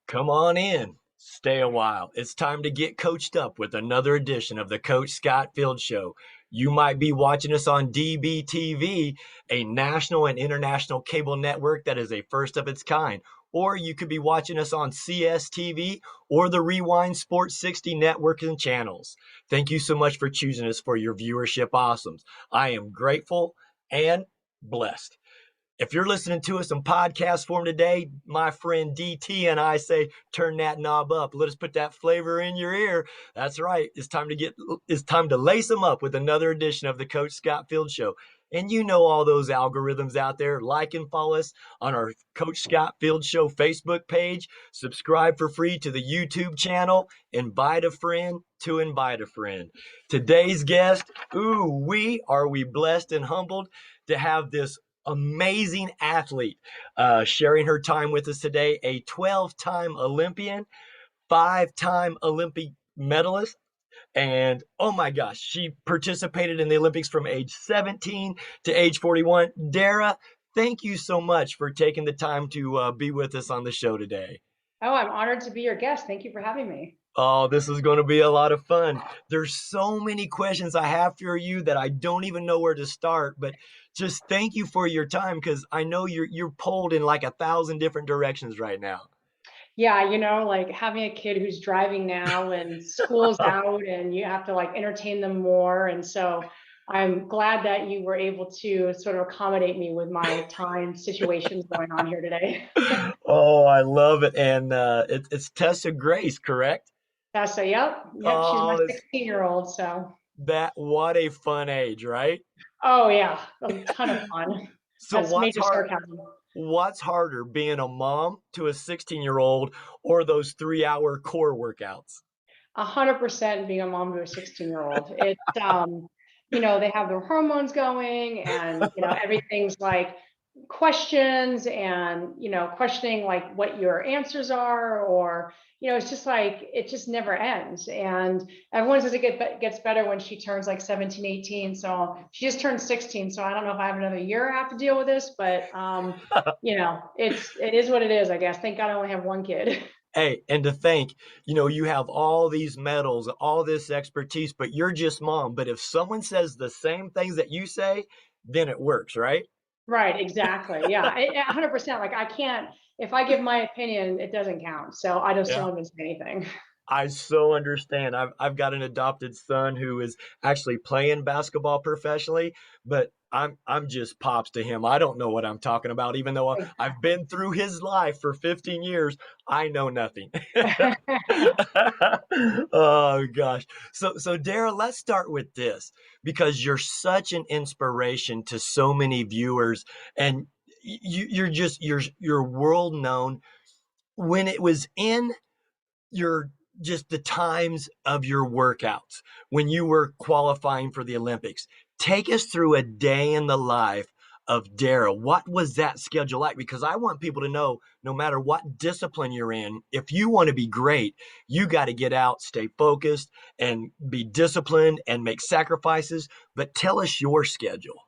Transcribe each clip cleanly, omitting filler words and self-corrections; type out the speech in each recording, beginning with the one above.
Come on in. Stay a while. It's time to get coached up with another edition of the Coach Scott Field Show. You might be watching us on DBTV, a national and international cable network that is a first of its kind. Or you could be watching us on CSTV or the Rewind Sports 60 network and channels. Thank you so much for choosing us for your viewership awesomes. I am grateful and blessed. If you're listening to us in podcast form today, my friend DT and I say, turn that knob up. Let us put that flavor in your ear. That's right. It's time to lace them up with another edition of the Coach Scott Field Show. And you know all those algorithms out there. Like and follow us on our Coach Scott Field Show Facebook page. Subscribe for free to the YouTube channel. Invite a friend to invite a friend. Today's guest, we blessed and humbled to have this amazing athlete sharing her time with us today, a 12-time Olympian, 5-time Olympic medalist. And oh my gosh, she participated in the Olympics from age 17 to age 41. Dara, thank you so much for taking the time to be with us on the show today. Oh, I'm honored to be your guest. Thank you for having me. Oh, this is going to be a lot of fun. There's so many questions I have for you that I don't even know where to start, but just thank you for your time because I know you're pulled in like 1,000 different directions right now. Yeah, like having a kid who's driving now and school's out and you have to like entertain them more. And so I'm glad that you were able to sort of accommodate me with my time situations going on here today. Oh, I love it. And it's Tessa Grace, correct? So, yep, she's my Oh, 16-year-old. So, what a fun age, right? oh yeah, a ton of fun. So That's major sarcasm. what's harder, being a mom to a 16-year-old or those 3-hour core workouts? 100% being a mom to a 16-year-old. It's they have their hormones going and everything's like questions and questioning like what your answers are, or it's just like it just never ends. And everyone says gets better when she turns like 17, 18. So she just turned 16, so I don't know if I have another year I have to deal with this, but it is what it is, I guess. Thank God I only have one kid. Hey, and to think, you have all these medals, all this expertise, but you're just mom. But if someone says the same things that you say, then it works, right? Right, exactly. Yeah, 100%. Like I can't, if I give my opinion, it doesn't count. So I just Yeah. don't even say anything. I so understand. I've got an adopted son who is actually playing basketball professionally, but I'm just pops to him. I don't know what I'm talking about, even though I've been through his life for 15 years. I know nothing. Oh gosh. So Dara, let's start with this because you're such an inspiration to so many viewers, and you're world known. When it was in your just the times of your workouts when you were qualifying for the Olympics. Take us through a day in the life of Dara. What was that schedule like? Because I want people to know no matter what discipline you're in, if you want to be great, you got to get out, stay focused, and be disciplined and make sacrifices. But tell us your schedule.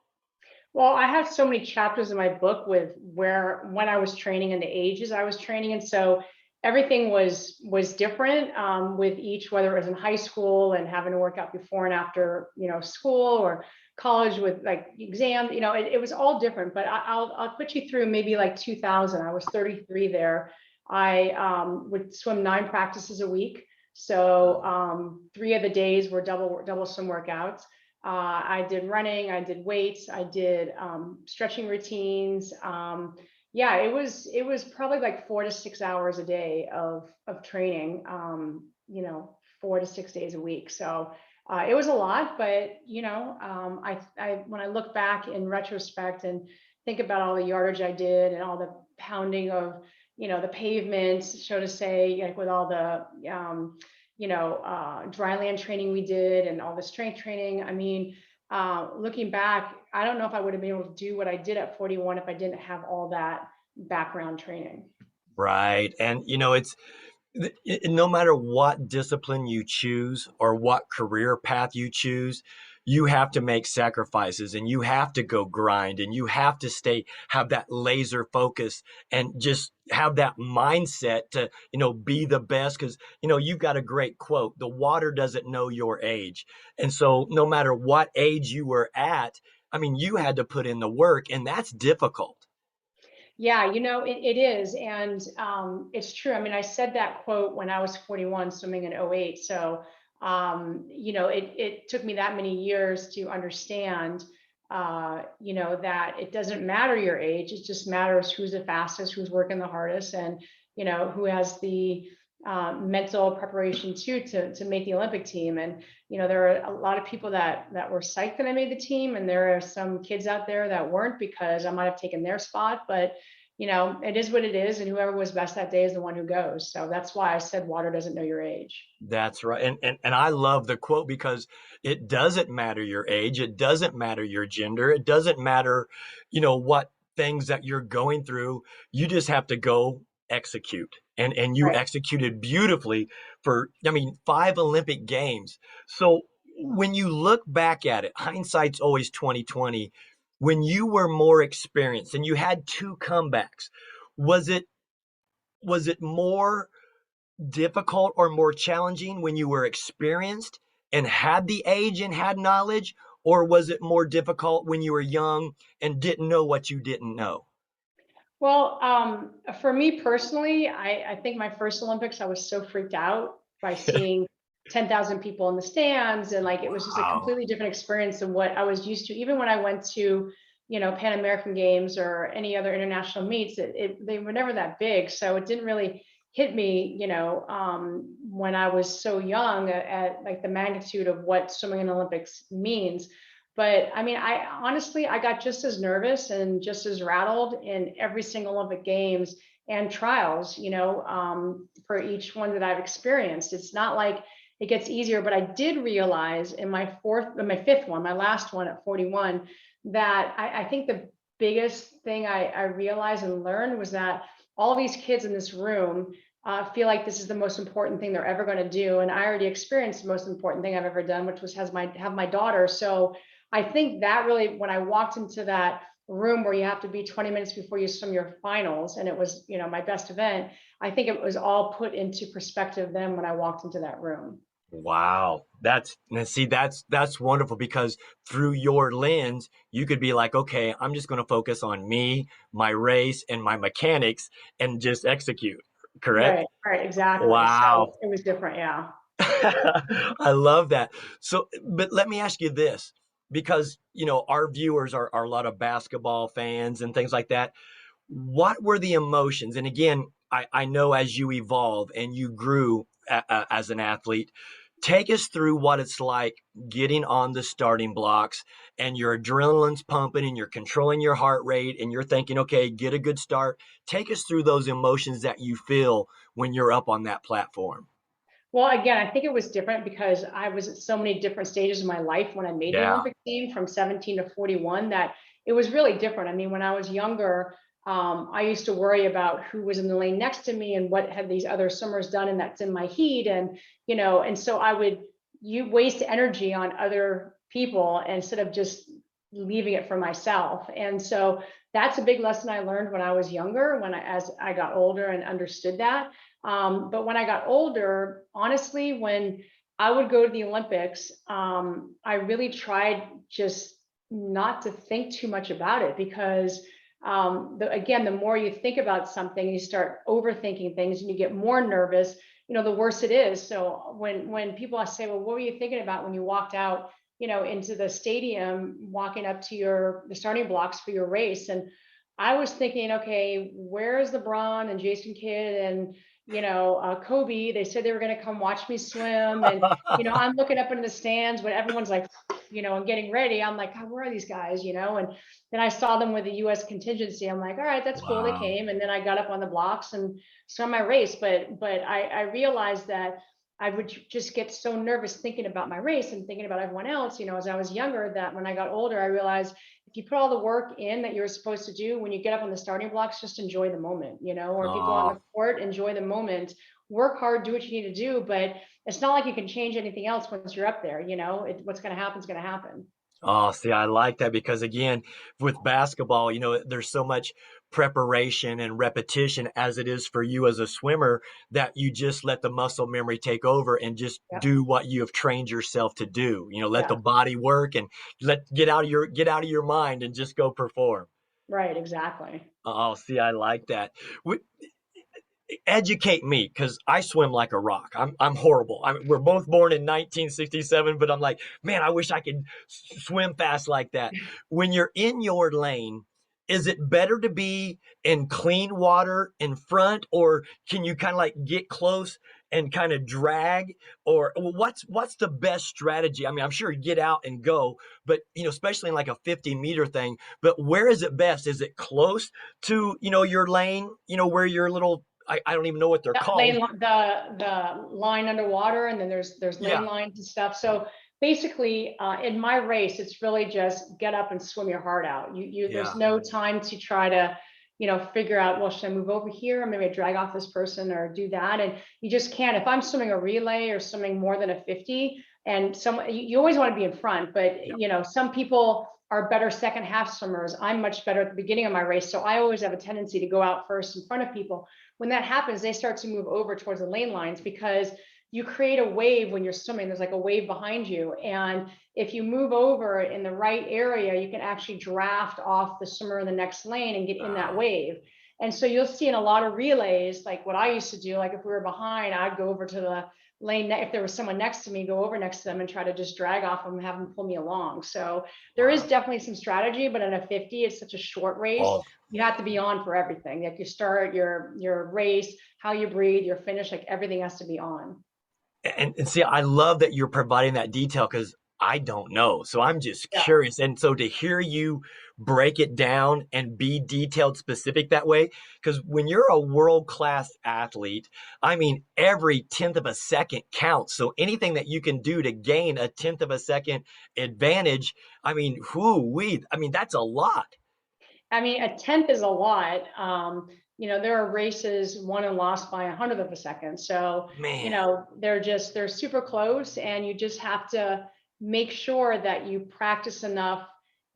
Well, I have so many chapters in my book with when I was training and the ages I was training, and so everything was different with each, whether it was in high school and having to work out before and after school, or college with like exams. It was all different. But I'll put you through maybe like 2000. I was 33 there. I would swim 9 practices a week, so 3 of the days were double swim workouts. I did running, I did weights, I did stretching routines. Yeah, it was probably like 4 to 6 hours a day of training, 4 to 6 days a week. So it was a lot, but I when I look back in retrospect and think about all the yardage I did and all the pounding of the pavement, so to say, like with all the dry land training we did and all the strength training. I mean, looking back, I don't know if I would have been able to do what I did at 41 if I didn't have all that background training. Right. And no matter what discipline you choose or what career path you choose, you have to make sacrifices and you have to go grind and you have to have that laser focus and just have that mindset to, be the best. Cause, you've got a great quote, the water doesn't know your age. And so no matter what age you were at, I mean, you had to put in the work, and that's difficult. Yeah, it is. And it's true. I mean, I said that quote when I was 41, swimming in '08. So, it took me that many years to understand, that it doesn't matter your age. It just matters who's the fastest, who's working the hardest, and, who has the mental preparation too to make the Olympic team. And, there are a lot of people that were psyched that I made the team. And there are some kids out there that weren't, because I might have taken their spot, but it is what it is, and whoever was best that day is the one who goes. So that's why I said water doesn't know your age. That's right. And I love the quote because it doesn't matter your age. It doesn't matter your gender. It doesn't matter, what things that you're going through. You just have to go execute. And you Right. executed beautifully for, I mean, 5 Olympic Games. So when you look back at it, hindsight's always 2020. When you were more experienced and you had two comebacks, was it more difficult or more challenging when you were experienced and had the age and had knowledge, or was it more difficult when you were young and didn't know what you didn't know? Well, for me personally, I think my first Olympics, I was so freaked out by seeing 10,000 people in the stands. And like, it was just a Wow. completely different experience than what I was used to. Even when I went to, Pan American Games or any other international meets, they were never that big. So it didn't really hit me, when I was so young at like the magnitude of what swimming in Olympics means. But I mean, I honestly, I got just as nervous and just as rattled in every single Olympic Games and trials, for each one that I've experienced. It's not like it gets easier, but I did realize in my fifth one, my last one at 41, that I think the biggest thing I realized and learned was that all these kids in this room feel like this is the most important thing they're ever going to do. And I already experienced the most important thing I've ever done, which was have my daughter. So I think that really, when I walked into that room where you have to be 20 minutes before you swim your finals, and it was, my best event, I think it was all put into perspective then when I walked into that room. Wow. That's wonderful because through your lens, you could be like, okay, I'm just going to focus on me, my race, and my mechanics and just execute. Correct? Right, exactly. So Wow. it was different. Yeah. I love that. So, but let me ask you this, because our viewers are a lot of basketball fans and things like that. What were the emotions? And again, I know as you evolve and you grew as an athlete, take us through what it's like getting on the starting blocks and your adrenaline's pumping and you're controlling your heart rate and you're thinking, okay, get a good start. Take us through those emotions that you feel when you're up on that platform. Well, again, I think it was different because I was at so many different stages of my life when I made the Yeah. Olympic team from 17 to 41, that it was really different. I mean, when I was younger, I used to worry about who was in the lane next to me and what had these other swimmers done, and that's in my heat. And, and so I would you waste energy on other people instead of just leaving it for myself. And so that's a big lesson I learned when I was younger, as I got older and understood that. But when I got older, honestly, when I would go to the Olympics, I really tried just not to think too much about it, because again, the more you think about something, you start overthinking things and you get more nervous, the worse it is. So when people say, well, what were you thinking about when you walked out, into the stadium, walking up to the starting blocks for your race? And I was thinking, okay, where's LeBron and Jason Kidd and Kobe? They said they were going to come watch me swim, and I'm looking up into the stands when everyone's like, and getting ready. I'm like, God, where are these guys? And then I saw them with the U.S. contingency. I'm like, all right, that's cool. They Wow. came, and then I got up on the blocks and swam my race. But I realized that I would just get so nervous thinking about my race and thinking about everyone else, as I was younger, that when I got older, I realized if you put all the work in that you're supposed to do, when you get up on the starting blocks, just enjoy the moment, or if you go on Oh, the court, enjoy the moment, work hard, do what you need to do. But it's not like you can change anything else once you're up there, what's going to happen is going to happen. Oh, see, I like that because again, with basketball, there's so much preparation and repetition as it is for you as a swimmer that you just let the muscle memory take over and just Yep. do what you have trained yourself to do. Let the Yeah. body work and get out of your mind and just go perform. Right. Exactly. Oh, see, I like that. Educate me because I swim like a rock. I'm horrible. We're both born in 1967, but I'm like, man, I wish I could swim fast like that. When you're in your lane, is it better to be in clean water in front, or can you kind of like get close and kind of drag, or what's the best strategy? I mean, I'm sure you get out and go, but especially in like a 50-meter thing. But where is it best? Is it close to your lane? Where your little I don't even know what they're Yeah, called. the line underwater, and then there's lane Yeah. lines and stuff. So basically, in my race, it's really just get up and swim your heart out. There's Yeah. no time to try to, figure out, well, should I move over here, or maybe I drag off this person or do that, and you just can't. If I'm swimming a relay or swimming more than a 50, and you always want to be in front, but Yep. some people are better second half swimmers. I'm much better at the beginning of my race, so I always have a tendency to go out first in front of people. When that happens, they start to move over towards the lane lines because you create a wave when you're swimming. There's like a wave behind you. And if you move over in the right area, you can actually draft off the swimmer in the next lane and get in that wave. And so you'll see in a lot of relays, like what I used to do, like if we were behind, I'd go over to the lane. If there was someone next to me, go over next to them and try to just drag off them and have them pull me along. So there is Wow. definitely some strategy, but in a 50, it's such a short race. Oh, You have to be on for everything. Like you start your race, how you breathe, your finish, like everything has to be on. and see, I love that you're providing that detail because I don't know. So I'm just Yeah. curious. And so to hear you break it down and be detailed specific that way, because when you're a world-class athlete, I mean, every tenth of a second counts. So anything that you can do to gain a tenth of a second advantage, I mean, that's a lot. I mean, a tenth is a lot. There are races won and lost by 100th of a second. So, Man. they're super close, and you just have to make sure that you practice enough,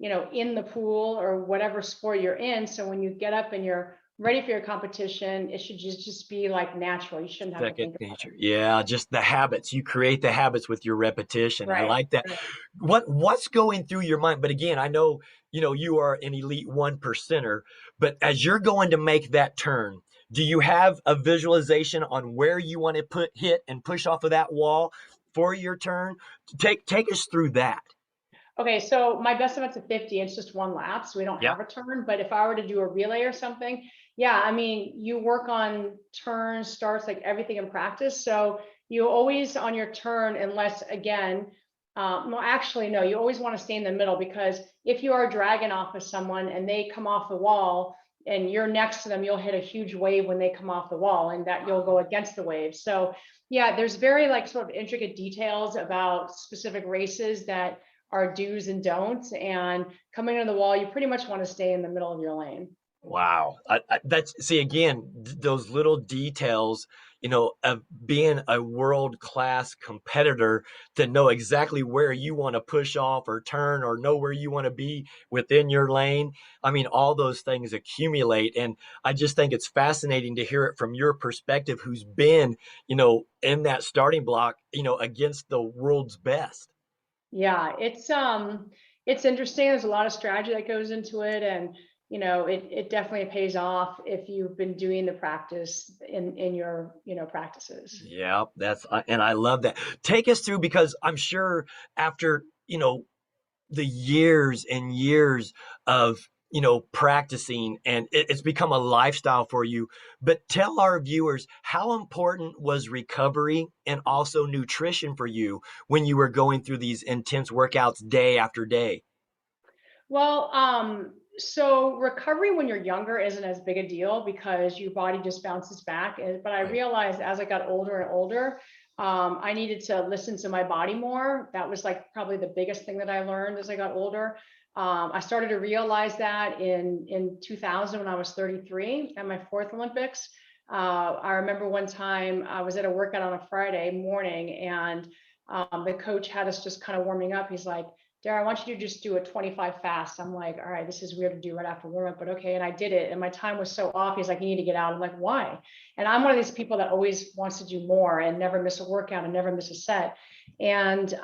in the pool or whatever sport you're in. So when you get up and you're ready for your competition, it should just be like natural. You shouldn't have to Second think about nature. Yeah, just the habits. You create the habits with your it. repetition. I Right. like that. Right. What's going through your mind? But again, I know, you are an elite one percenter, but as you're going to make that turn, do you have a visualization on where you want to hit and push off of that wall for your turn? Take us through that. Okay, so my best event's a 50. It's just one lap, so we don't Yep. have a turn. But if I were to do a relay or something, yeah, I mean, you work on turns, starts, like everything in practice. So you always on your turn, unless again, well, actually, no, you always want to stay in the middle, because if you are dragging off of someone and they come off the wall and you're next to them, you'll hit a huge wave when they come off the wall, and that you'll go against the wave. So yeah, there's very like sort of intricate details about specific races that are do's and don'ts. And coming to the wall, you pretty much want to stay in the middle of your lane. Wow. That's see again, those little details, of being a world-class competitor to know exactly where you want to push off or turn or know where you want to be within your lane. I mean, all those things accumulate. And I just think it's fascinating to hear it from your perspective, who's been, in that starting block, against the world's best. Yeah, it's interesting. There's a lot of strategy that goes into it, and it definitely pays off if you've been doing the practice in your practices. Yeah, and I love that. Take us through because I'm sure after, the years and years of, practicing and it's become a lifestyle for you. But tell our viewers how important was recovery and also nutrition for you when you were going through these intense workouts day after day. Well, so recovery when you're younger isn't as big a deal because your body just bounces back. But I Right. realized as I got older and older, I needed to listen to my body more. That was like probably the biggest thing that I learned as I got older. I started to realize that in 2000 when I was 33 at my fourth Olympics. I remember one time I was at a workout on a Friday morning, and the coach had us just kind of warming up. He's like, Dara, I want you to just do a 25 fast. I'm like, all right, this is weird to do right after warm up, but okay. And I did it, and my time was so off. He's like, you need to get out. I'm like, why? And I'm one of these people that always wants to do more and never miss a workout and never miss a set. And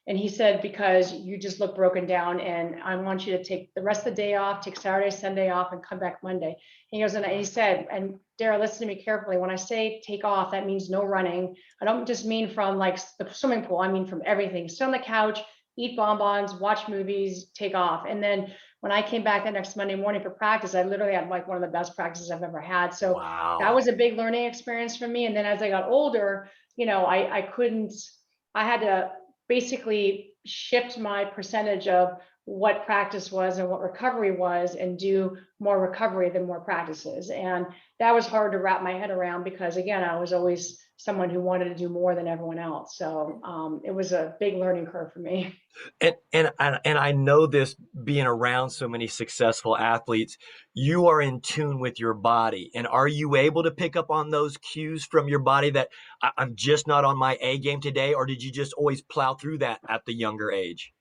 he said, because you just look broken down, and I want you to take the rest of the day off, take Saturday, Sunday off, and come back Monday. He goes, and he said, and Dara, listen to me carefully. When I say take off, that means no running. I don't just mean from like the swimming pool. I mean from everything. Sit on the couch, eat bonbons, watch movies, take off. And then when I came back the next Monday morning for practice, I literally had like one of the best practices I've ever had. So that was Wow. a big learning experience for me. And then as I got older, I couldn't, I had to basically shift my percentage of what practice was and what recovery was, and do more recovery than more practices. And that was hard to wrap my head around, because again, I was always someone who wanted to do more than everyone else. So it was a big learning curve for me. And I know this, being around so many successful athletes, you are in tune with your body. And are you able to pick up on those cues from your body that I'm just not on my A game today? Or did you just always plow through that at the younger age?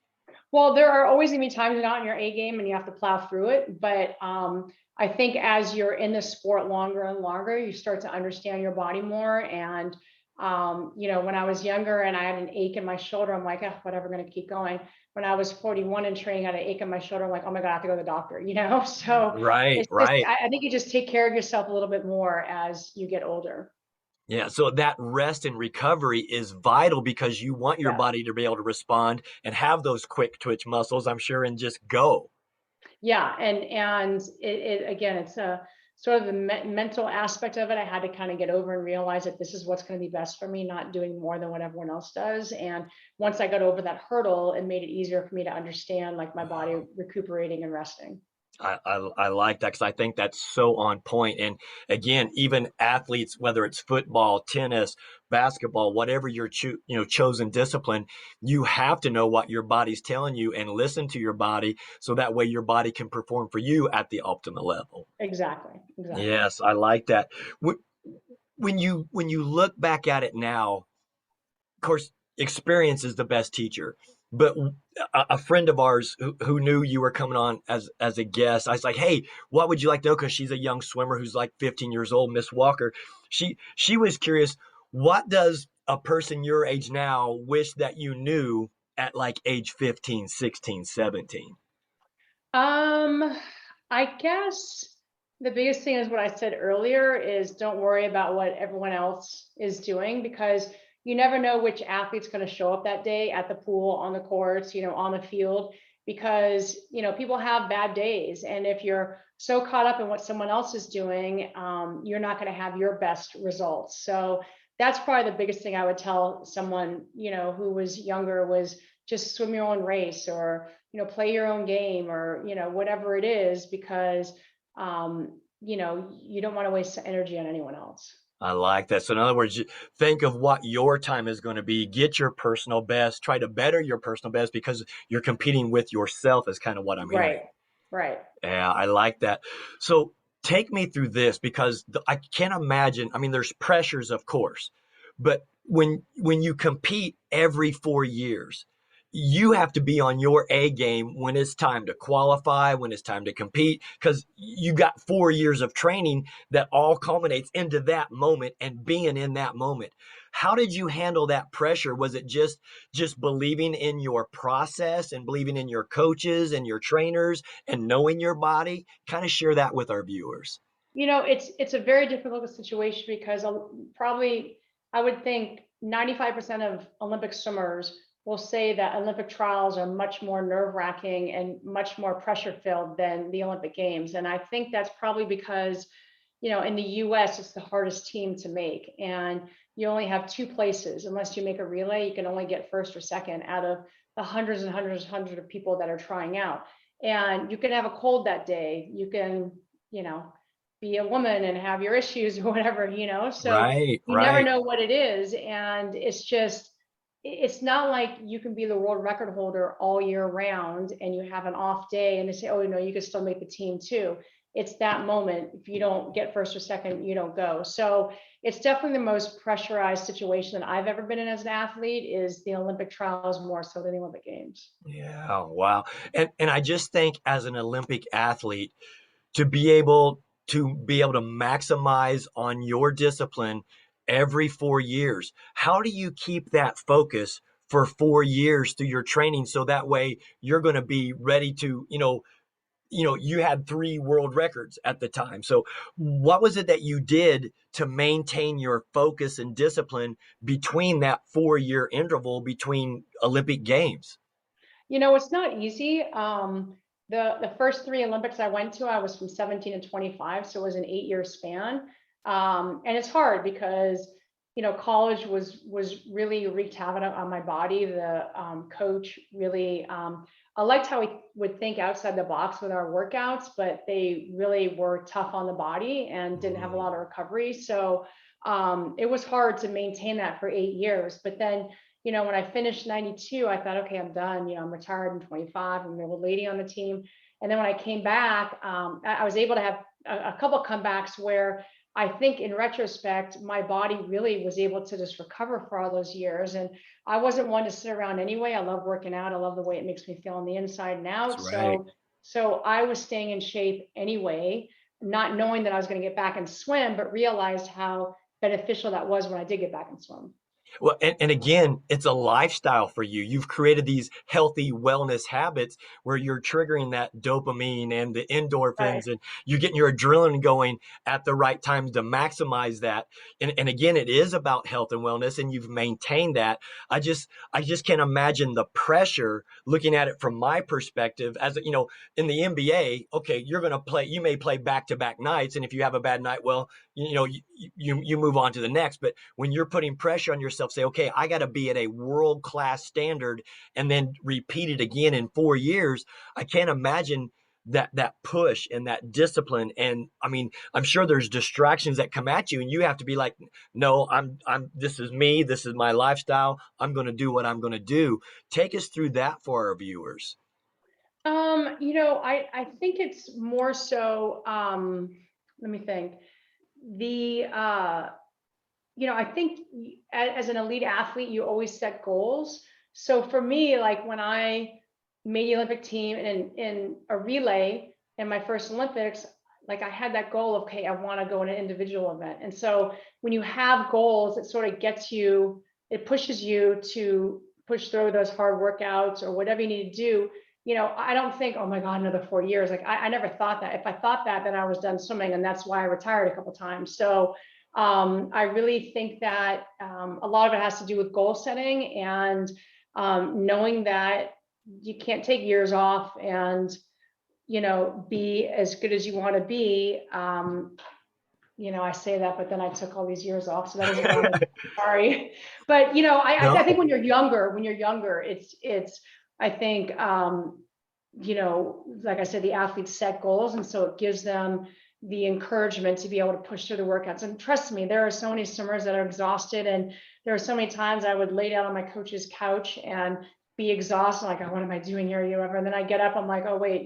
Well, there are always going to be times you're not in your A game and you have to plow through it. But I think as you're in the sport longer and longer, you start to understand your body more. And, when I was younger and I had an ache in my shoulder, I'm like, whatever, I'm going to keep going. When I was 41 and training, I had an ache in my shoulder, I'm like, oh my God, I have to go to the doctor. So Right, it's just, right. I think you just take care of yourself a little bit more as you get older. Yeah, so that rest and recovery is vital because you want your Yeah. body to be able to respond and have those quick twitch muscles, I'm sure, and just go. Yeah, and it again, it's a sort of the mental aspect of it. I had to kind of get over and realize that this is what's going to be best for me, not doing more than what everyone else does. And once I got over that hurdle, it made it easier for me to understand like my body Wow. recuperating and resting. I like that because I think that's so on point. And again, even athletes, whether it's football, tennis, basketball, whatever your chosen discipline, you have to know what your body's telling you and listen to your body so that way your body can perform for you at the ultimate level. Exactly, exactly. Yes, I like that. When you look back at it now, of course, experience is the best teacher. But a friend of ours who knew you were coming on as a guest, I was like, "Hey, what would you like to know?" Because she's a young swimmer who's like 15 years old, Miss Walker. She was curious. What does a person your age now wish that you knew at like age 15, 16, 17? Um, I guess the biggest thing is what I said earlier is don't worry about what everyone else is doing, because you never know which athlete's going to show up that day at the pool, on the courts, on the field, because, people have bad days. And if you're so caught up in what someone else is doing, you're not going to have your best results. So that's probably the biggest thing I would tell someone, who was younger, was just swim your own race, or play your own game, or whatever it is, because you don't want to waste energy on anyone else. I like that. So in other words, think of what your time is going to be. Get your personal best. Try to better your personal best because you're competing with yourself. Is kind of what I'm hearing. Right, right. Yeah, I like that. So take me through this because I can't imagine. I mean, there's pressures, of course, but when you compete every 4 years, you have to be on your A game when it's time to qualify, when it's time to compete, because you got 4 years of training that all culminates into that moment and being in that moment. How did you handle that pressure? Was it just believing in your process and believing in your coaches and your trainers and knowing your body? Kind of share that with our viewers. It's a very difficult situation, because probably I would think 95% of Olympic swimmers will say that Olympic trials are much more nerve-wracking and much more pressure-filled than the Olympic Games. And I think that's probably because, in the US, it's the hardest team to make. And you only have two places. Unless you make a relay, you can only get first or second out of the hundreds and hundreds and hundreds of people that are trying out. And you can have a cold that day. You can, you know, be a woman and have your issues or whatever. So Right, you never right. know what it is. And it's not like you can be the world record holder all year round and you have an off day and they say, oh, no, you can still make the team too. it's that moment. If you don't get first or second, you don't go. So it's definitely the most pressurized situation that I've ever been in as an athlete, is the Olympic trials more so than the Olympic Games. Yeah, wow. And I just think as an Olympic athlete, to be able to maximize on your discipline every 4 years, how do you keep that focus for 4 years through your training so that way you're going to be ready to, you had 3 world records at the time. So what was it that you did to maintain your focus and discipline between that 4 year interval between Olympic Games? It's not easy. The first three Olympics I went to, I was from 17 to 25, so it was an 8-year span. And it's hard because college was really wreaked havoc on my body. The coach really, I liked how he would think outside the box with our workouts, but they really were tough on the body and didn't have a lot of recovery. So it was hard to maintain that for 8 years. But then when I finished 92, I thought, okay, I'm done. I'm retired in 25. I'm the old lady on the team. And then when I came back, I was able to have a couple of comebacks where I think in retrospect, my body really was able to just recover for all those years. And I wasn't one to sit around anyway. I love working out. I love the way it makes me feel on the inside and That's out. right. So I was staying in shape anyway, not knowing that I was going to get back and swim, but realized how beneficial that was when I did get back and swim. Well, and again, it's a lifestyle for you. You've created these healthy wellness habits where you're triggering that dopamine and the Right. endorphins, and you're getting your adrenaline going at the right times to maximize that. And again, it is about health and wellness, and you've maintained that. I just can't imagine the pressure looking at it from my perspective. As in the NBA, okay, you're going to play. You may play back to back nights, and if you have a bad night, well, you move on to the next. But when you're putting pressure on yourself, say, okay, I got to be at a world class standard and then repeat it again in 4 years. I can't imagine that push and that discipline. And I mean, I'm sure there's distractions that come at you and you have to be like, no, I'm this is me, this is my lifestyle, I'm going to do what I'm going to do. Take us through that for our viewers. I think it's more so, let me think. The I think as an elite athlete, you always set goals. So for me, like when I made the Olympic team in a relay in my first Olympics, like I had that goal of, okay, I want to go in an individual event. And so when you have goals, it sort of it pushes you to push through those hard workouts or whatever you need to do. I don't think, oh my God, another 4 years. Like I never thought that. If I thought that, then I was done swimming, and that's why I retired a couple of times. So I really think that a lot of it has to do with goal setting and knowing that you can't take years off and be as good as you want to be. I say that, but then I took all these years off, so that isn't why I'm sorry. But I think No. when you're younger, it's I think like I said, the athletes set goals, and so it gives them the encouragement to be able to push through the workouts. And trust me, there are so many swimmers that are exhausted, and there are so many times I would lay down on my coach's couch and be exhausted, like, oh, what am I doing here, whatever. And then I get up, I'm like, oh wait,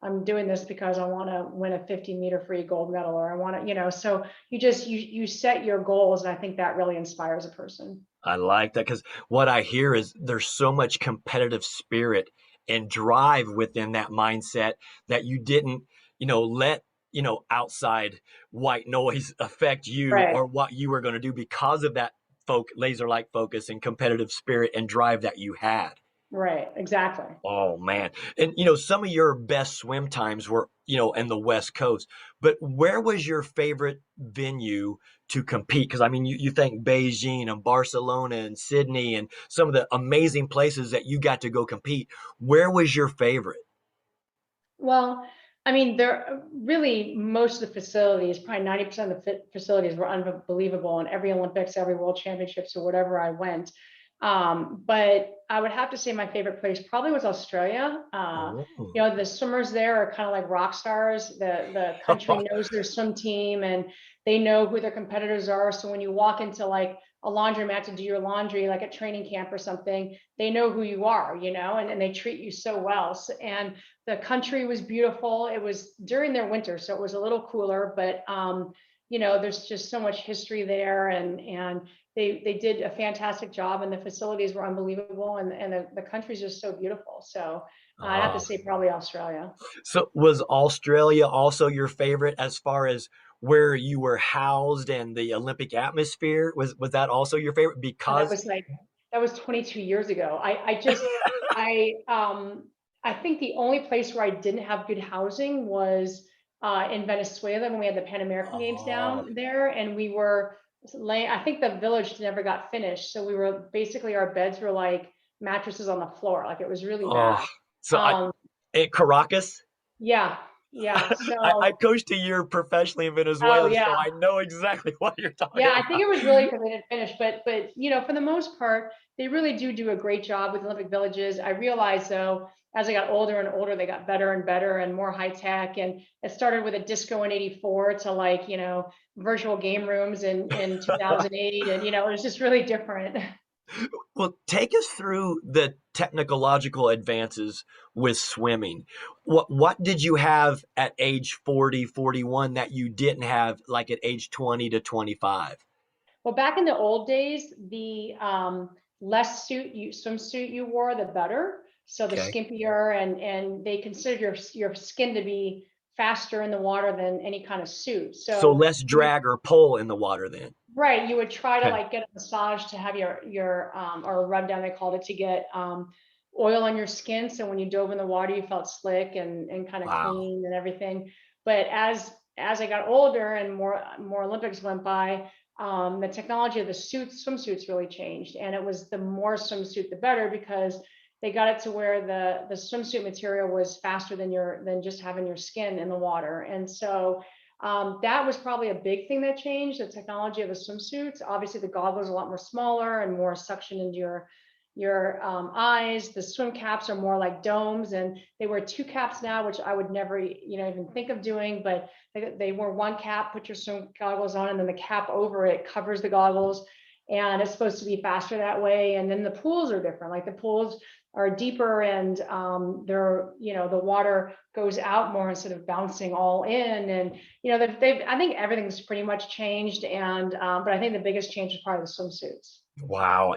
I'm doing this because I want to win a 50-meter free gold medal, or I want to, so you set your goals, and I think that really inspires a person. I like that because what I hear is there's so much competitive spirit and drive within that mindset that you didn't, let, outside white noise affect you Right, or what you were going to do because of that laser like focus and competitive spirit and drive that you had. right, exactly. Oh man. And some of your best swim times were, in the West Coast. But where was your favorite venue to compete? Because I mean, you think Beijing and Barcelona and Sydney and some of the amazing places that you got to go compete. Where was your favorite? Well, I mean, there really, most of the facilities, probably 90% of the facilities were unbelievable in every Olympics, every World Championships, or whatever I went. But I would have to say my favorite place probably was Australia. Oh. The swimmers there are kind of like rock stars. The country knows their swim team and they know who their competitors are. So when you walk into like a laundromat to do your laundry, like at training camp or something, they know who you are, and they treat you so well. And the country was beautiful. It was during their winter, so it was a little cooler, but there's just so much history there, and they did a fantastic job, and the facilities were unbelievable, and the country's just so beautiful. So I'd have to Oh. say probably Australia. So was Australia also your favorite as far as where you were housed and the Olympic atmosphere? Was that also your favorite? And Because that was 22 years ago. I think the only place where I didn't have good housing was in Venezuela when we had the Pan American Games oh, down there, and we were laying. I think the village never got finished, so we were basically our beds were like mattresses on the floor, like it was really oh, bad. so I Um, at Caracas, yeah, yeah. I So, coached a year professionally in oh Venezuela, so yeah. I know exactly what you're Yeah, talking I think about. it was really because they didn't finish, but for the most part, they really do a great job with Olympic villages. I realized though, as I got older and older, they got better and better and more high tech. And it started with a disco in '84 to like, virtual game rooms in 2008. And it was just really different. Well, take us through the technological advances with swimming. What did you have at age 40, 41 that you didn't have like at age 20 to 25? Well, back in the old days, the less swimsuit you wore, the better. So the Okay. skimpier, and they considered your skin to be faster in the water than any kind of suit. So So less drag or pull in the water then. right, you would try to Okay. like get a massage to have your or a rub down, they called it, to get oil on your skin. So when you dove in the water, you felt slick and kind of Wow. clean and everything. But as I got older and more Olympics went by, the technology of the swimsuits really changed, and it was the more swimsuit the better, because they got it to where the swimsuit material was faster than just having your skin in the water. And so that was probably a big thing that changed, the technology of the swimsuits. Obviously, the goggles are a lot more smaller and more suction into your eyes. The swim caps are more like domes, and they wear two caps now, which I would never, even think of doing. But they wear one cap, put your swim goggles on, and then the cap over it covers the goggles. And it's supposed to be faster that way. And then the pools are different. Like the pools are deeper, and they're, the water goes out more instead of bouncing all in. And they've I think everything's pretty much changed, and but I think the biggest change is probably the swimsuits. Wow.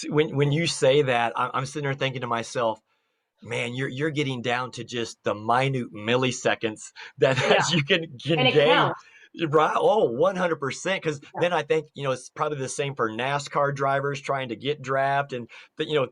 When you say that, I'm sitting there thinking to myself, man, you're getting down to just the minute milliseconds that, Yeah, that you can and it gain. counts. Right. Oh, 100%. Because Yeah, then I think, it's probably the same for NASCAR drivers trying to get draft and,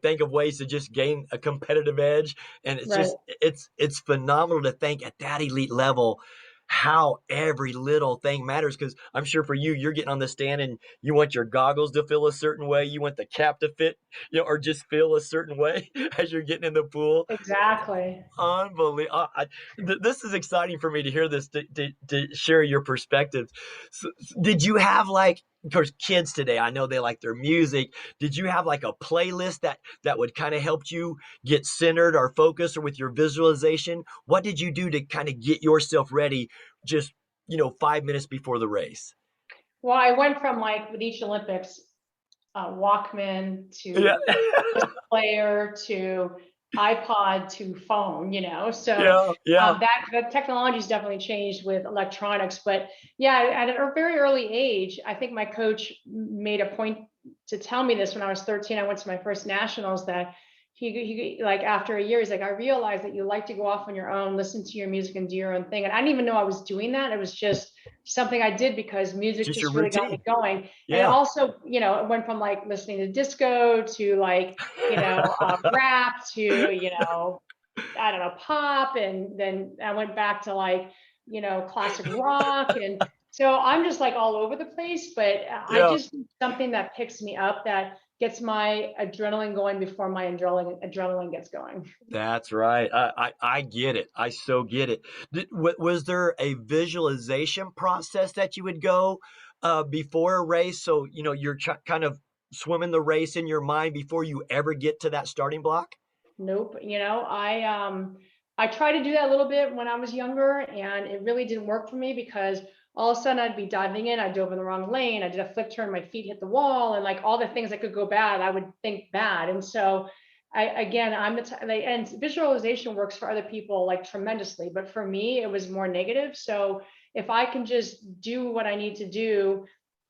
think of ways to just gain a competitive edge. And it's right. just, it's phenomenal to think at that elite level how every little thing matters. Because I'm sure for you, you're getting on the stand and you want your goggles to feel a certain way. You want the cap to fit, or just feel a certain way as you're getting in the pool. Exactly. Unbelievable. This is exciting for me to hear this, to share your perspectives. So, did you have like, of course, kids today, I know they like their music. Did you have like a playlist that would kind of help you get centered or focused or with your visualization? What did you do to kind of get yourself ready just, 5 minutes before the race? Well, I went from like with each Olympics, Walkman Yeah. to player to iPod to phone, so Yeah. Yeah. that the technology's definitely changed with electronics. But yeah, at a very early age, I think my coach made a point to tell me this when I was 13. I went to my first nationals, that he like after a year, he's like, I realized that you like to go off on your own, listen to your music and do your own thing. And I didn't even know I was doing that. It was just something I did because music Just your just really got me routine. going. And it Yeah. also, it went from like listening to disco to like, rap to, I don't know, pop. And then I went back to like, classic rock. And so I'm just like all over the place, but I Yeah. just need something that picks me up, that gets my adrenaline going before my adrenaline gets going. That's right. I get it. I so get it. Was there a visualization process that you would go before a race? So, you're kind of swimming the race in your mind before you ever get to that starting block? Nope. I tried to do that a little bit when I was younger, and it really didn't work for me because all of a sudden I'd be diving in, I dove in the wrong lane, I did a flip turn, my feet hit the wall, and like all the things that could go bad, I would think bad. And so I again, I'm the and visualization works for other people like tremendously, but for me it was more negative. So if I can just do what I need to do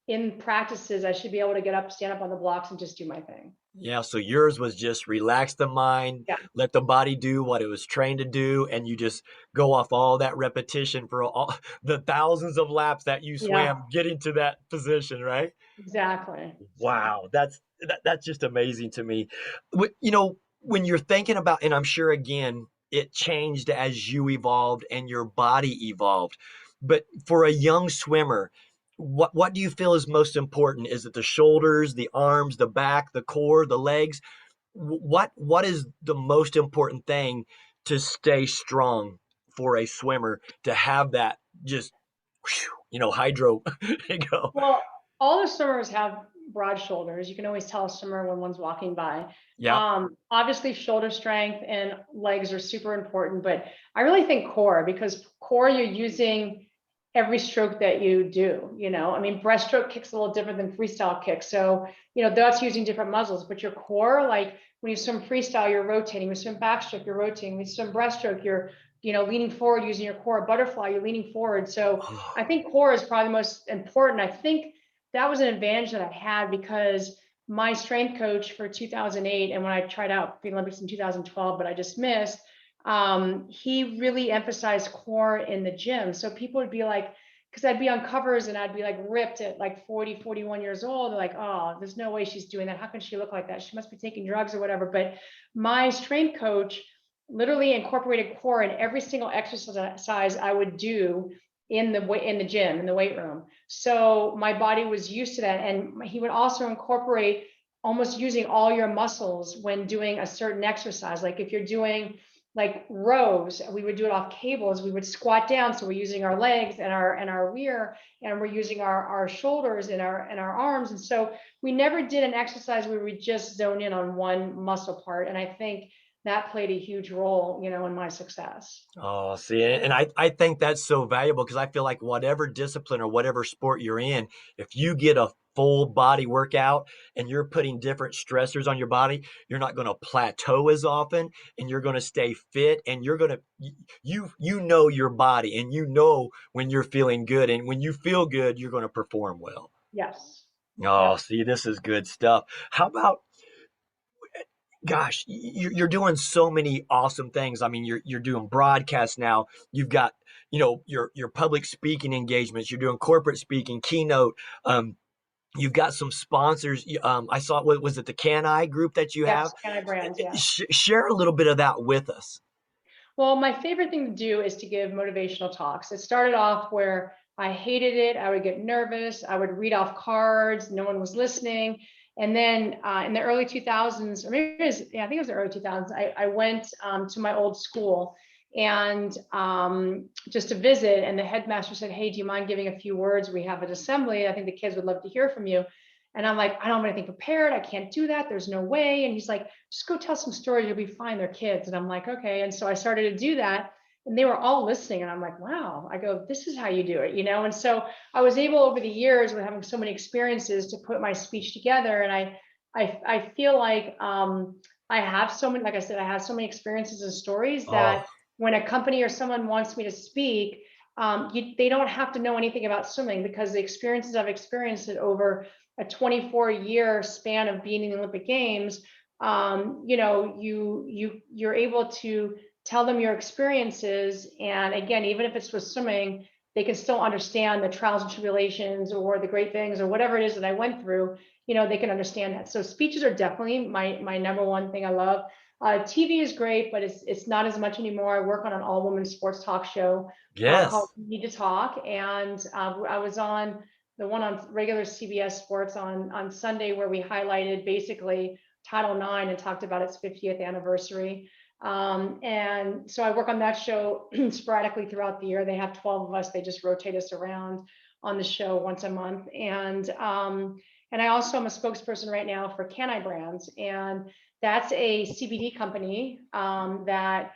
in practices, I should be able to get up, stand up on the blocks, and just do my thing. Yeah, so yours was just relax the mind, Yeah. let the body do what it was trained to do, and you just go off all that repetition for all the thousands of laps that you Yeah, swam getting to that position, right? exactly. Wow, that's just amazing to me. When you're thinking about, and I'm sure again, it changed as you evolved and your body evolved. But for a young swimmer, what do you feel is most important? Is it the shoulders, the arms, the back, the core, the legs? What is the most important thing to stay strong for a swimmer to have that just hydro go? Well, all the swimmers have broad shoulders. You can always tell a swimmer when one's walking by. Yep. Obviously, shoulder strength and legs are super important, but I really think core, because core you're using every stroke that you do. I mean, breaststroke kicks a little different than freestyle kicks. So, that's using different muscles, but your core, like when you swim freestyle, you're rotating. When you swim backstroke, you're rotating. When you swim breaststroke, you're, leaning forward using your core. Butterfly, you're leaning forward. So I think core is probably the most important. I think that was an advantage that I had because my strength coach for 2008, and when I tried out for the Olympics in 2012, but I just missed, he really emphasized core in the gym. So people would be like, because I'd be on covers and I'd be like ripped at like 40, 41 years old. They're like, oh, there's no way she's doing that. How can she look like that? She must be taking drugs or whatever. But my strength coach literally incorporated core in every single exercise I would do in the gym, in the weight room. So my body was used to that. And he would also incorporate almost using all your muscles when doing a certain exercise. Like if you're doing like rows, we would do it off cables. We would squat down, so we're using our legs and our rear, and we're using our shoulders and our arms. And so we never did an exercise where we just zone in on one muscle part. And I think that played a huge role, in my success. Oh, see, and I think that's so valuable because I feel like whatever discipline or whatever sport you're in, if you get a full body workout and you're putting different stressors on your body, you're not going to plateau as often and you're going to stay fit and you're going to you know your body and you know when you're feeling good and when you feel good, you're going to perform well. Yes. Oh, Yep. see, this is good stuff. How about gosh, you're doing so many awesome things. I mean, you're doing broadcasts now. You've got your public speaking engagements. You're doing corporate speaking, Keynote. You've got some sponsors. I saw was it the Can I group that you have? Yes. Brands. Yeah. Share a little bit of that with us. Well, my favorite thing to do is to give motivational talks. It started off where I hated it. I would get nervous. I would read off cards. No one was listening. And then in the early 2000s, or maybe it was, yeah, I think it was the early 2000s, I went to my old school and just to visit. And the headmaster said, hey, do you mind giving a few words? We have an assembly. I think the kids would love to hear from you. And I'm like, I don't have anything prepared. I can't do that. There's no way. And he's like, just go tell some stories. You'll be fine. They're kids. And I'm like, okay. And so I started to do that. And they were all listening. And I'm like, wow. I go, this is how you do it, And so I was able over the years with having so many experiences to put my speech together. And I feel like I have so many, like I said, I have so many experiences and stories Oh, that when a company or someone wants me to speak, they don't have to know anything about swimming because the experiences I've experienced it over a 24-year span of being in the Olympic Games, you're able to tell them your experiences. And again, even if it's with swimming, they can still understand the trials and tribulations or the great things or whatever it is that I went through. They can understand that. So speeches are definitely my number one thing I love. TV is great, but it's not as much anymore. I work on an all-woman sports talk show called yes. Need to Talk, and I was on the one on regular CBS Sports on Sunday where we highlighted basically Title IX and talked about its 50th anniversary. And so I work on that show sporadically throughout the year. They have 12 of us. They just rotate us around on the show once a month. And I also am a spokesperson right now for Can I Brands, and that's a CBD company that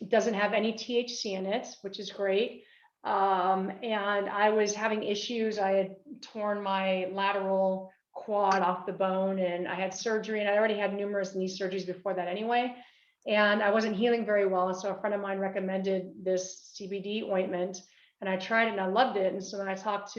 doesn't have any THC in it, which is great. And I was having issues. I had torn my lateral quad off the bone, and I had surgery, and I already had numerous knee surgeries before that anyway. And I wasn't healing very well. And so a friend of mine recommended this CBD ointment, and I tried it and I loved it. And so then I talked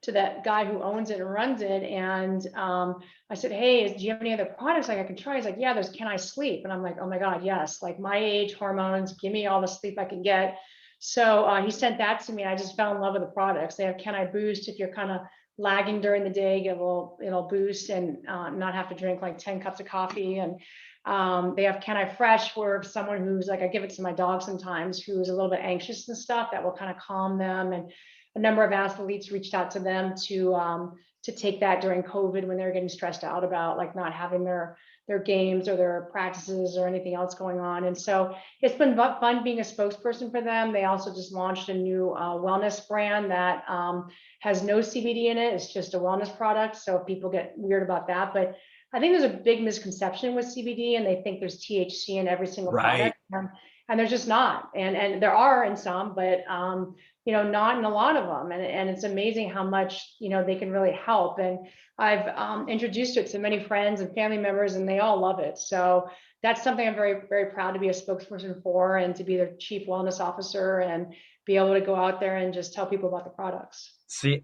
to that guy who owns it and runs it. And I said, hey, do you have any other products like I can try? He's like, yeah, there's Can I Sleep? And I'm like, oh my God, yes. Like my age, hormones, give me all the sleep I can get. So he sent that to me. I just fell in love with the products. They have Can I Boost? If you're kind of lagging during the day, it'll boost and not have to drink like 10 cups of coffee. And they have Can I Fresh, where someone who's like, I give it to my dog sometimes, who's a little bit anxious and stuff, that will kind of calm them. And a number of athletes reached out to them to take that during COVID when they were getting stressed out about like not having their games or their practices or anything else going on. And so it's been fun being a spokesperson for them. They also just launched a new wellness brand that has no CBD in it. It's just a wellness product. So if people get weird about that, but I think there's a big misconception with CBD, and they think there's THC in every single Right. product. And there's just not. And there are in some, but not in a lot of them. And it's amazing how much, they can really help. And I've introduced it to many friends and family members, and they all love it. So that's something I'm very, very proud to be a spokesperson for, and to be their chief wellness officer and be able to go out there and just tell people about the products. See,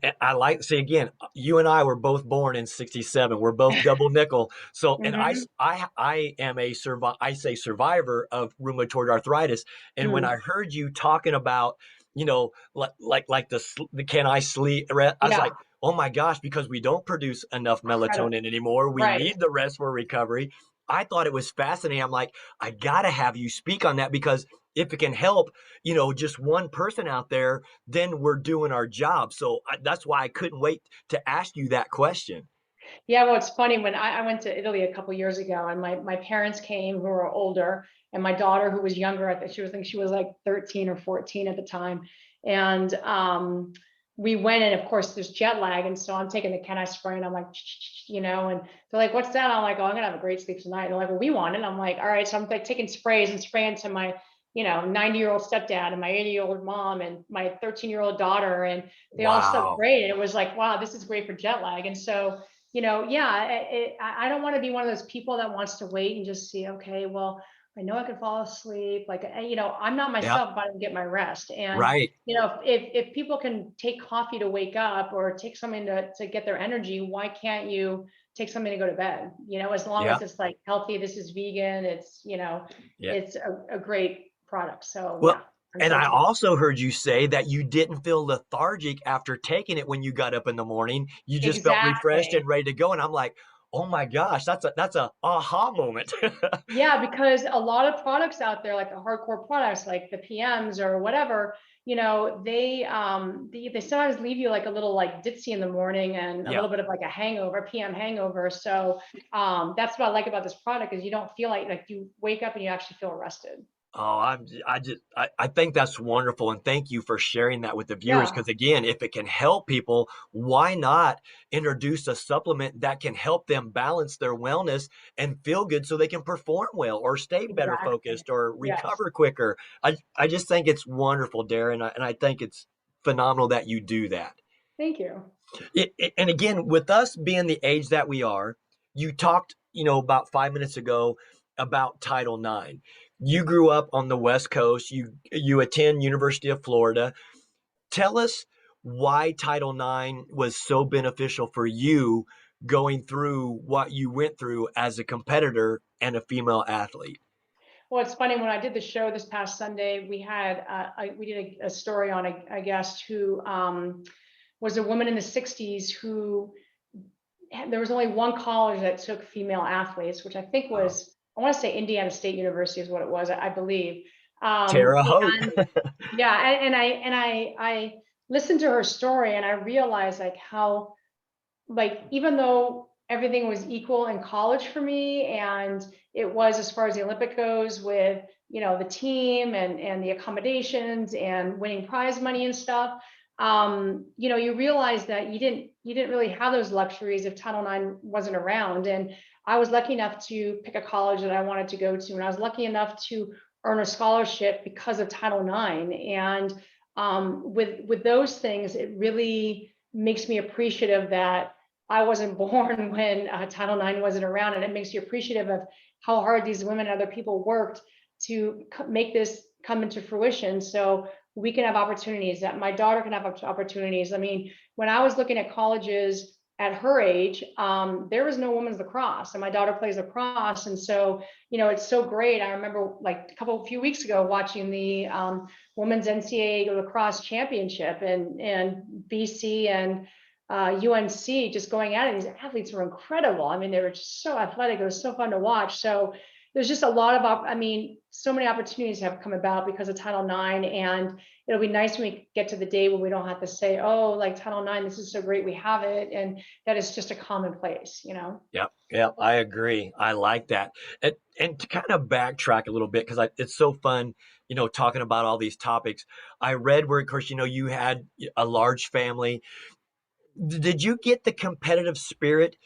again, you and I were both born in 67. We're both double nickel. So, and Mm-hmm. I am I say survivor of rheumatoid arthritis. And when I Mm. heard you talking about, like the Can I Sleep, I was Yeah, like, oh my gosh, because we don't produce enough incredible. melatonin anymore. We Right. need the rest for recovery. I thought it was fascinating. I'm like, I gotta have you speak on that, because if it can help, just one person out there, then we're doing our job. So that's why I couldn't wait to ask you that question. Yeah, well, it's funny when I went to Italy a couple years ago, and my parents came who were older, and my daughter who was younger, I think she was like 13 or 14 at the time. And we went, and of course there's jet lag. And so I'm taking the Can I spray, and I'm like, and they're like, what's that? I'm like, oh, I'm gonna have a great sleep tonight. And they're like, well, we want it. I'm like, all right. So I'm like taking sprays and spraying to my 90-year-old stepdad and my 80-year-old mom and my 13-year-old daughter, and they all slept Wow. great. And it was like, wow, this is great for jet lag. And so yeah, I don't want to be one of those people that wants to wait and just see, okay, well, I know I can fall asleep. Like, I'm not Yeah. myself if I don't get my rest. And, Right. if people can take coffee to wake up, or take something to get their energy, why can't you take something to go to bed? As long Yeah. as it's like healthy, this is vegan, Yeah. it's a great product. So Well, yeah, I'm and so I excited. also heard you say that you didn't feel lethargic after taking it when you got up in the morning. You just felt refreshed Exactly. and ready to go. And I'm like, oh my gosh, that's a aha moment. Yeah, because a lot of products out there, like the hardcore products, like the PMs or whatever, they sometimes leave you like a little like ditzy in the morning, and a Yeah. little bit of like a hangover, PM hangover. So that's what I like about this product, is you don't feel like you wake up and you actually feel rested. Oh, I think that's wonderful, and thank you for sharing that with the viewers. Yeah, Because again, if it can help people, why not introduce a supplement that can help them balance their wellness and feel good so they can perform well or stay better exactly. focused or Yes. recover quicker? I just think it's wonderful, Darren, and I think it's phenomenal that you do that. Thank you. And again, with us being the age that we are, you talked, about 5 minutes ago about Title IX. You grew up on the West Coast. You attend University of Florida. Tell us why Title IX was so beneficial for you going through what you went through as a competitor and a female athlete. Well, it's funny, when I did the show this past Sunday, we did a story on a guest who was a woman in the 60s who, there was only one college that took female athletes, which I think Uh, was, I want to say Indiana State University is what it was, I believe. Terre Haute. And yeah, and I listened to her story, and I realized like how, like, even though everything was equal in college for me, and it was, as far as the Olympic goes, with the team and the accommodations and winning prize money and stuff, you realize that you didn't really have those luxuries if Title IX wasn't around. And I was lucky enough to pick a college that I wanted to go to, and I was lucky enough to earn a scholarship because of Title IX. And with those things, it really makes me appreciative that I wasn't born when Title IX wasn't around, and it makes you appreciative of how hard these women and other people worked to make this come into fruition. So we can have opportunities, that my daughter can have opportunities. I mean, when I was looking at colleges at her age, there was no women's lacrosse, and my daughter plays lacrosse. And so, it's so great. I remember like few weeks ago watching the women's NCAA lacrosse championship, and BC and UNC just going at it. These athletes were incredible. I mean, they were just so athletic. It was so fun to watch. So there's just a lot of, so many opportunities have come about because of Title IX, and it'll be nice when we get to the day when we don't have to say, oh, like Title IX, this is so great, we have it, and that is just a commonplace. Yep, I agree. I like that. And to kind of backtrack a little bit, because it's so fun, talking about all these topics. I read where, of course, you had a large family. Did you get the competitive spirit,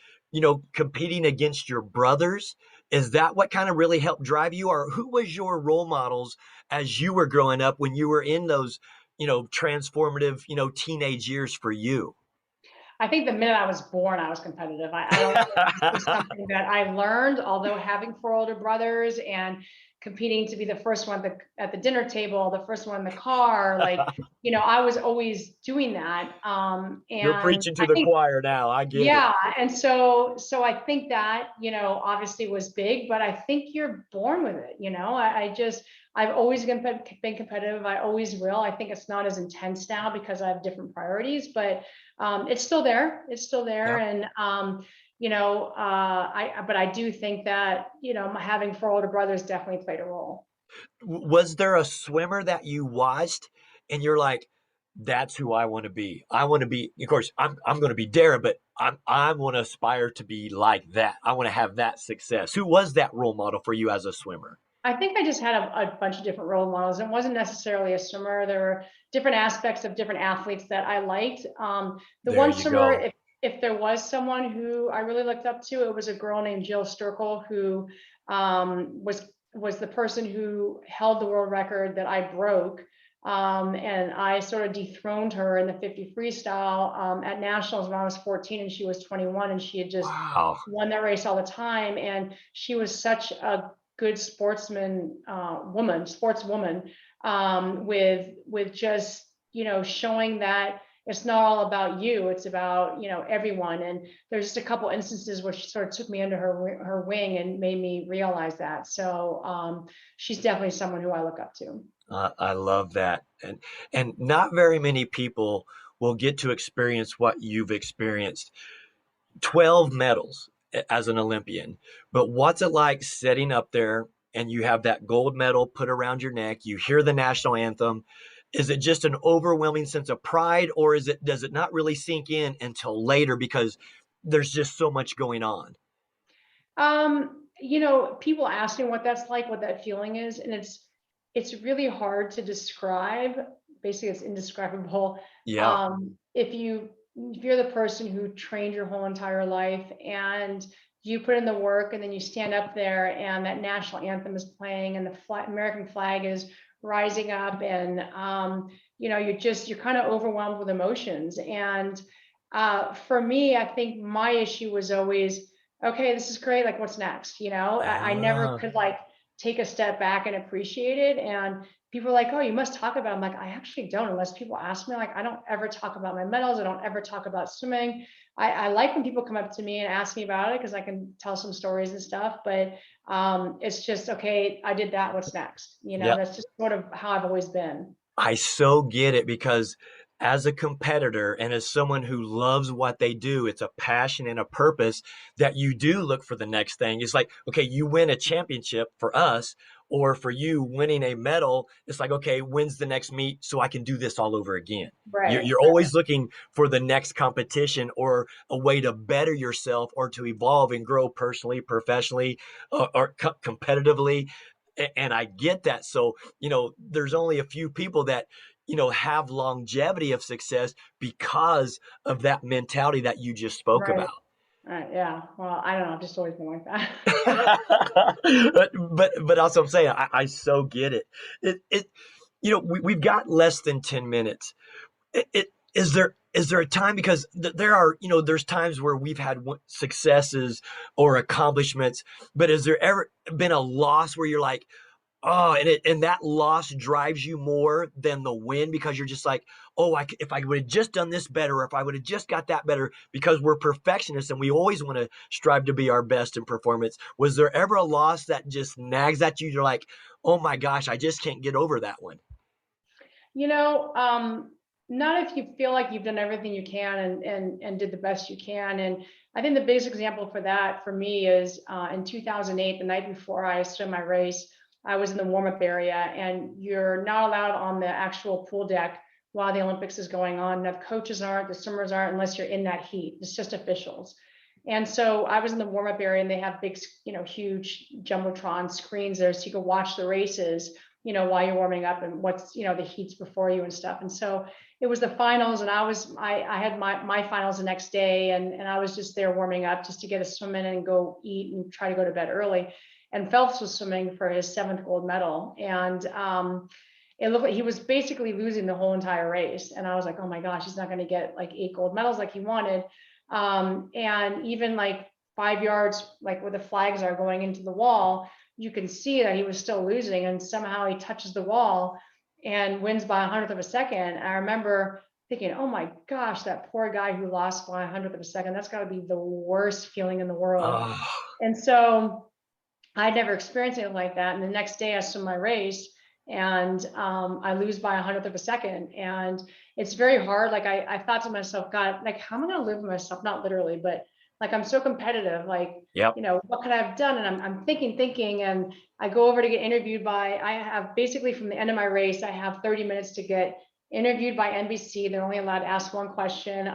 competing against your brothers? Is that what kind of really helped drive you? Or who was your role models as you were growing up when you were in those, transformative, teenage years for you? I think the minute I was born, I was competitive. I don't think this is something that I learned, although having four older brothers and competing to be the first one at the dinner table, the first one in the car, I was always doing that. You're And preaching to I the think, choir now. I get it. yeah. And so I think that, obviously was big, but I think you're born with it. I've always been competitive. I always will. I think it's not as intense now because I have different priorities, but it's still there. It's still there. Yeah. And, but I do think that, having four older brothers definitely played a role. Was there a swimmer that you watched and you're like, that's who I want to be? I want to be, of course, I'm going to be Dara, but I want to aspire to be like that. I want to have that success. Who was that role model for you as a swimmer? I think I just had a bunch of different role models. It wasn't necessarily a swimmer. There were different aspects of different athletes that I liked. The There one you swimmer, go. if there was someone who I really looked up to, it was a girl named Jill Sturkle, who was the person who held the world record that I broke. And I sort of dethroned her in the 50 freestyle at nationals when I was 14 and she was 21, and she had just Wow. won that race all the time. And she was such a good sportswoman, with just, showing that it's not all about you, it's about, everyone. And there's just a couple instances where she sort of took me under her wing and made me realize that. So she's definitely someone who I look up to. I love that. And not very many people will get to experience what you've experienced. 12 medals as an Olympian. But what's it like sitting up there and you have that gold medal put around your neck? You hear the national anthem. Is it just an overwhelming sense of pride, or does it not really sink in until later because there's just so much going on? People ask me what that's like, what that feeling is, and it's really hard to describe. Basically, it's indescribable. Yeah. If you're the person who trained your whole entire life and you put in the work, and then you stand up there and that national anthem is playing and the American flag is rising up, and you're kind of overwhelmed with emotions. And for me, I think my issue was always, okay, this is great, like what's next? I never Ah, could like take a step back and appreciate it. And people are like, oh, you must talk about it. I'm like, I actually don't, unless people ask me. Like, I don't ever talk about my medals. I don't ever talk about swimming. I like when people come up to me and ask me about it because I can tell some stories and stuff, but it's just, okay, I did that, what's next? yeah. That's just sort of how I've always been. I so get it because as a competitor and as someone who loves what they do, it's a passion and a purpose that you do look for the next thing. It's like, okay, you win a championship for us, or for you winning a medal. It's like, okay, when's the next meet so I can do this all over again? Right, You're right. always looking for the next competition or a way to better yourself or to evolve and grow personally, professionally, or competitively. And I get that. So, there's only a few people that have longevity of success because of that mentality that you just spoke Right. about. Right. Yeah. Well, I don't know. I've just always been like that. But also I'm saying I so get it. We've got less than 10 minutes. Is there a time, because there are, there's times where we've had successes or accomplishments, but has there ever been a loss where you're like, oh, and that loss drives you more than the win, because you're just like, oh, if I would have just done this better, or if I would have just got that better, because we're perfectionists and we always want to strive to be our best in performance. Was there ever a loss that just nags at you? You're like, oh my gosh, I just can't get over that one. You know, not if you feel like you've done everything you can and did the best you can. And I think the biggest example for that for me is in 2008, the night before I stood my race, I was in the warm-up area, and you're not allowed on the actual pool deck while the Olympics is going on. The coaches aren't, the swimmers aren't, unless you're in that heat. It's just officials. And so I was in the warm-up area, and they have big, huge jumbotron screens there, so you can watch the races, while you're warming up, and what's, the heats before you and stuff. And so it was the finals, and I had my finals the next day, and I was just there warming up just to get a swim in and go eat and try to go to bed early. And Phelps was swimming for his 7th gold medal. And it looked like he was basically losing the whole entire race. And I was like, oh my gosh, he's not going to get like 8 gold medals like he wanted. And even like 5 yards, like where the flags are going into the wall, you can see that he was still losing, and somehow he touches the wall and wins by 100th of a second. And I remember thinking, oh my gosh, that poor guy who lost by 100th of a second, that's got to be the worst feeling in the world. Oh, And so I'd never experienced anything like that. And the next day I swim my race, and I lose by 100th of a second. And it's very hard. Like I thought to myself, God, like, how am I going to live with myself? Not literally, but like, I'm so competitive, like, yep. what could I have done? And I'm thinking, and I go over to get interviewed by, I have basically from the end of my race, I have 30 minutes to get interviewed by NBC. They're only allowed to ask one question,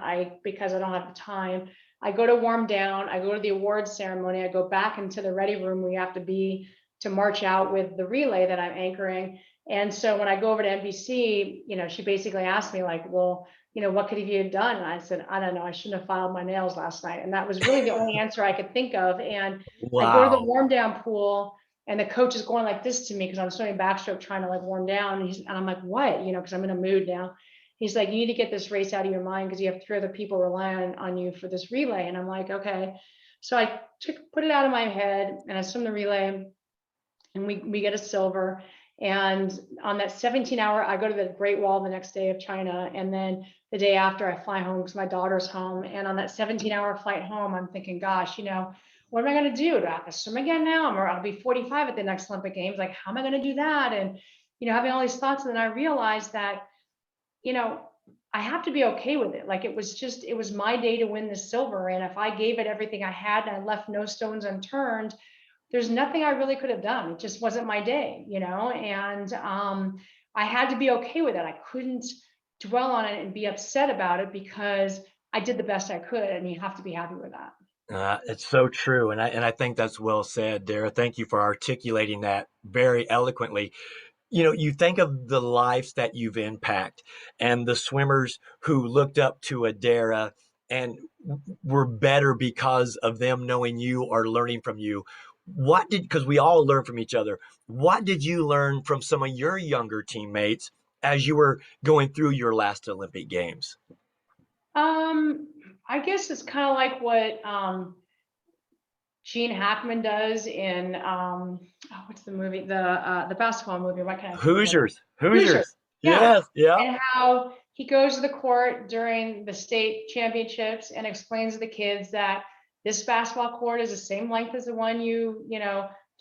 because I don't have the time. I go to warm down, I go to the awards ceremony, I go back into the ready room where you have to be to march out with the relay that I'm anchoring. And so when I go over to NBC, she basically asked me like, well, what could you have done? And I said, I don't know, I shouldn't have filed my nails last night. And that was really the only answer I could think of. And I go to the Wow. warm down pool, and the coach is going like this to me, because I'm swimming backstroke trying to like warm down. And I'm like, what? Because I'm in a mood now. He's like, you need to get this race out of your mind, because you have 3 other people relying on you for this relay. And I'm like, okay. So I put it out of my head, and I swim the relay, and we get a silver. And on that 17-hour, I go to the Great Wall the next day of China. And then the day after, I fly home because my daughter's home. And on that 17-hour flight home, I'm thinking, gosh, what am I going to do? Do I have to swim again now? Or I'll be 45 at the next Olympic Games. Like, how am I going to do that? And, having all these thoughts. And then I realized that, I have to be okay with it. Like, it was my day to win the silver. And if I gave it everything I had and I left no stones unturned, there's nothing I really could have done. It just wasn't my day, and I had to be okay with it. I couldn't dwell on it and be upset about it, because I did the best I could, and you have to be happy with that. It's so true, and I think that's well said, Dara. Thank you for articulating that very eloquently. You think of the lives that you've impacted, and the swimmers who looked up to Adara and were better because of them knowing you or learning from you. Because we all learn from each other, what did you learn from some of your younger teammates as you were going through your last Olympic Games? I guess it's kind of like what Gene Hackman does in what's the movie, the basketball movie? Why can't I think of it? Hoosiers, Hoosier. Hoosiers. Yeah. Yes, yeah. And how he goes to the court during the state championships and explains to the kids that this basketball court is the same length as the one you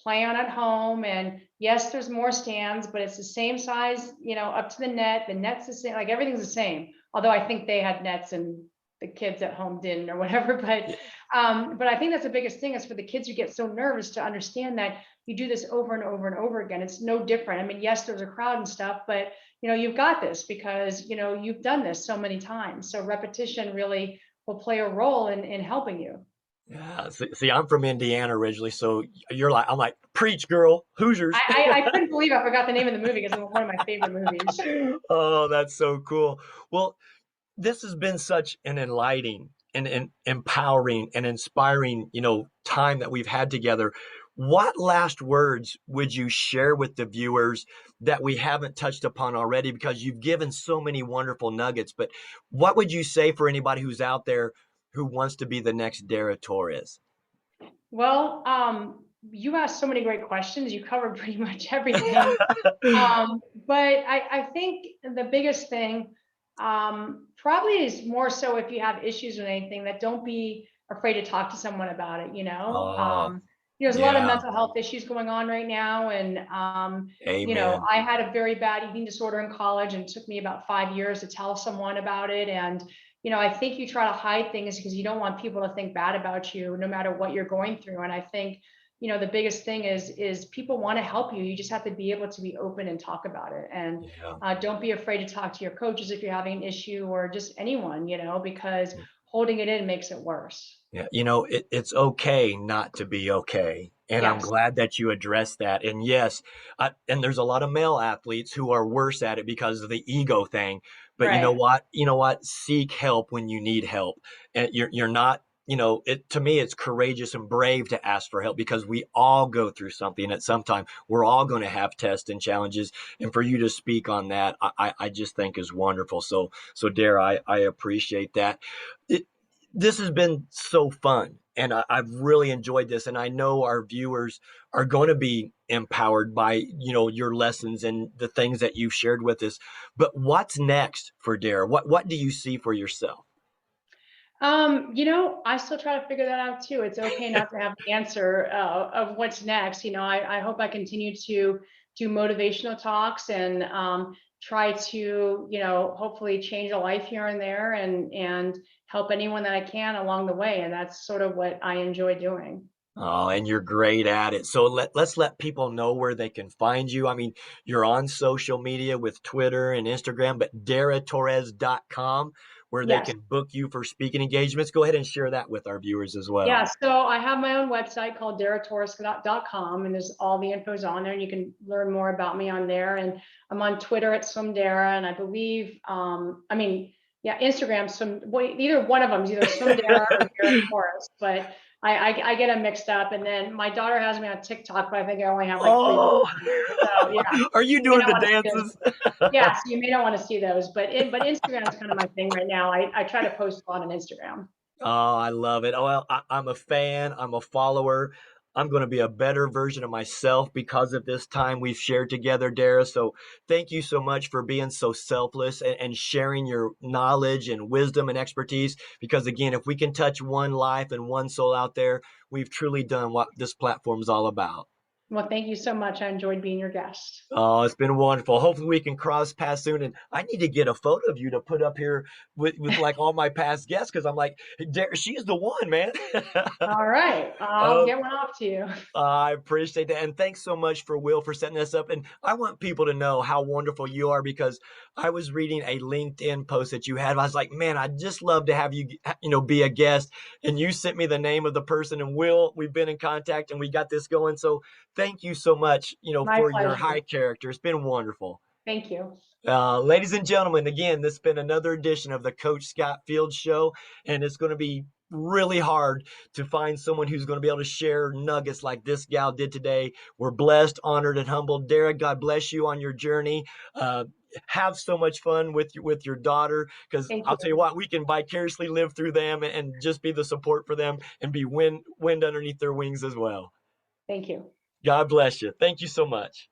play on at home. And yes, there's more stands, but it's the same size, up to the net. The net's the same, like everything's the same. Although I think they had nets and the kids at home didn't, or whatever. But I think that's the biggest thing, is for the kids who get so nervous to understand that you do this over and over and over again. It's no different. I mean, yes, there's a crowd and stuff, but you've got this because you've done this so many times. So repetition really will play a role in helping you. Yeah. See, I'm from Indiana originally, so I'm like, preach, girl, Hoosiers. I couldn't believe I forgot the name of the movie because it's one of my favorite movies. Oh, that's so cool. Well, this has been such an enlightening and empowering and inspiring, time that we've had together. What last words would you share with the viewers that we haven't touched upon already? Because you've given so many wonderful nuggets, but what would you say for anybody who's out there who wants to be the next Dara Torres? Well, you asked so many great questions. You covered pretty much everything. But I think the biggest thing probably is more so if you have issues with anything, that don't be afraid to talk to someone about it, you know? Oh, There's a lot of yeah. mental health issues going on right now. And, Amen. I had a very bad eating disorder in college, and it took me about 5 years to tell someone about it. And, I think you try to hide things because you don't want people to think bad about you, no matter what you're going through. And I think, the biggest thing is people want to help you. You just have to be able to be open and talk about it. And Yeah. don't be afraid to talk to your coaches if you're having an issue, or just anyone, because holding it in makes it worse. Yeah, it's okay not to be okay. And I'm Yes, glad that you addressed that. And yes, and there's a lot of male athletes who are worse at it because of the ego thing. But you know right. what? You know what? Seek help when you need help. And you're not, it to me, it's courageous and brave to ask for help because we all go through something at some time. We're all going to have tests and challenges. And for you to speak on that, I just think is wonderful. So Dare, I appreciate that. It, this has been so fun and I've really enjoyed this, and I know our viewers are going to be empowered by your lessons and the things that you've shared with us. But what's next for Dara? What do you see for yourself? I still try to figure that out too. It's okay not to have the answer of what's next. I hope I continue to do motivational talks and try to, hopefully change a life here and there, and help anyone that I can along the way. And that's sort of what I enjoy doing. Oh, and you're great at it. So let's let people know where they can find you. I mean, you're on social media with Twitter and Instagram, but daratorres.com, where they Yes. can book you for speaking engagements. Go ahead and share that with our viewers as Yeah, well. so I have my own website called daratoris.com, and there's all the info's on there, and you can learn more about me on there. And I'm on Twitter at SwimDara, and I believe, yeah, Instagram, either one of them is either SwimDara or Dara Torres, but I get them mixed up. And then my daughter has me on TikTok, but I think I only have like 3 videos Oh, on there. So yeah, are you you may doing not the want to see those. dances? Yeah, so you may not want to see those, but Instagram is kind of my thing right now. I try to post a lot on Instagram. Oh, I love it. Oh, well, I'm a fan. I'm a follower. I'm going to be a better version of myself because of this time we've shared together, Dara. So thank you so much for being so selfless and sharing your knowledge and wisdom and expertise. Because again, if we can touch one life and one soul out there, we've truly done what this platform is all about. Well, thank you so much. I enjoyed being your guest. Oh, it's been wonderful. Hopefully we can cross paths soon. And I need to get a photo of you to put up here with like all my past guests because I'm like, she's the one, man. All right. I'll Oh, get one off to you. I appreciate that. And thanks so much for Will for setting this up. And I want people to know how wonderful you are because I was reading a LinkedIn post that you had. I was like, man, I'd just love to have you, be a guest. And you sent me the name of the person. And Will, we've been in contact and we got this going. So thank you so much, My for your high pleasure. character. It's been wonderful. Thank you. Ladies and gentlemen, again, this has been another edition of the Coach Scott Field Show, and it's going to be really hard to find someone who's going to be able to share nuggets like this gal did today. We're blessed, honored, and humbled. Derek, God bless you on your journey. Uh, have so much fun with your daughter, because Thank I'll tell you you. what, we can vicariously live through them and just be the support for them and be wind underneath their wings as well. Thank you. God bless you. Thank you so much.